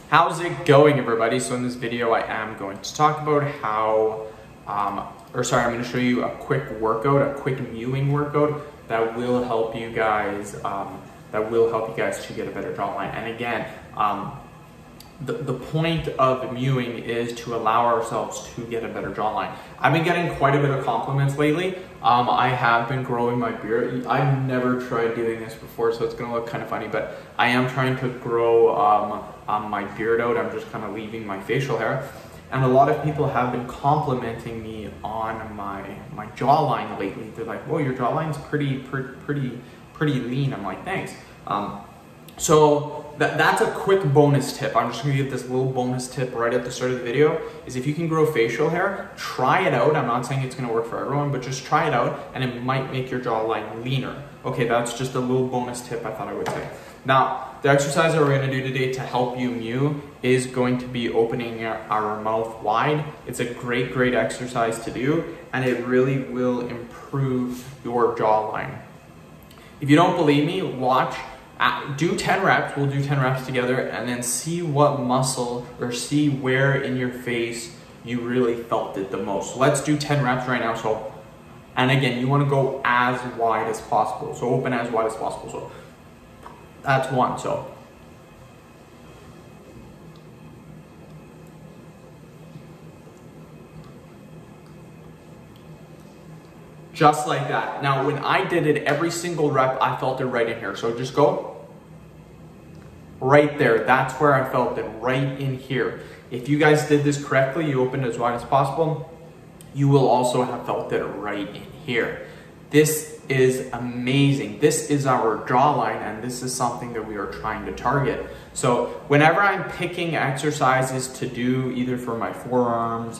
How's it going, everybody? So in this video, I am going to talk about how, I'm going to show you a quick workout, a quick mewing workout that will help you guys, to get a better jawline. And again, the point of mewing is to allow ourselves to get a better jawline. I've been getting quite a bit of compliments lately. I have been growing my beard. I've never tried doing this before, so it's gonna look kind of funny, but I am trying to grow my beard out. I'm just kind of leaving my facial hair. And a lot of people have been complimenting me on my jawline lately. They're like, whoa, your jawline's pretty lean. I'm like, thanks. So that's a quick bonus tip. I'm just gonna give this little bonus tip right at the start of the video, is if you can grow facial hair, try it out. I'm not saying it's gonna work for everyone, but just try it out and it might make your jawline leaner. Okay, that's just a little bonus tip I thought I would say. Now, the exercise that we're gonna do today to help you mew is going to be opening our mouth wide. It's a great exercise to do, and it really will improve your jawline. If you don't believe me, watch. Do 10 reps, we'll do 10 reps together, and then see what muscle or see where in your face you really felt it the most. So let's do 10 reps right now. So, and again, you want to go as wide as possible. So open as wide as possible. So that's one. So just like that. Now, when I did it, every single rep, I felt it right in here. So just go right there. That's where I felt it, right in here. If you guys did this correctly, you opened as wide as possible, you will also have felt it right in here. This is amazing. This is our jawline, and this is something that we are trying to target. So whenever I'm picking exercises to do, either for my forearms,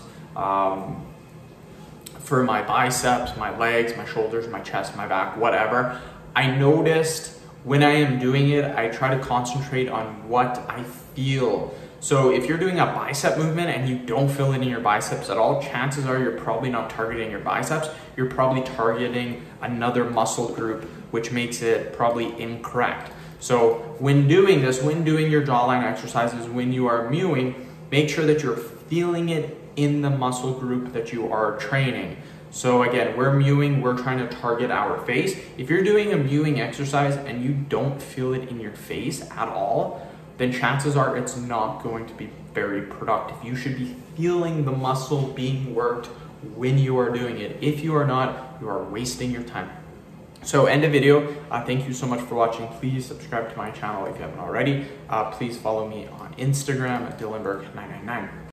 for my biceps, my legs, my shoulders, my chest, my back, whatever, I noticed when I am doing it, I try to concentrate on what I feel. So if you're doing a bicep movement and you don't feel it in your biceps at all, chances are you're probably not targeting your biceps. You're probably targeting another muscle group, which makes it probably incorrect. So when doing this, when doing your jawline exercises, when you are mewing, make sure that you're feeling it in the muscle group that you are training. So again, we're mewing, we're trying to target our face. If you're doing a mewing exercise and you don't feel it in your face at all, then chances are it's not going to be very productive. You should be feeling the muscle being worked when you are doing it. If you are not, you are wasting your time. So end the video. Thank you so much for watching. Please subscribe to my channel if you haven't already. Please follow me on Instagram at DylanBurke999.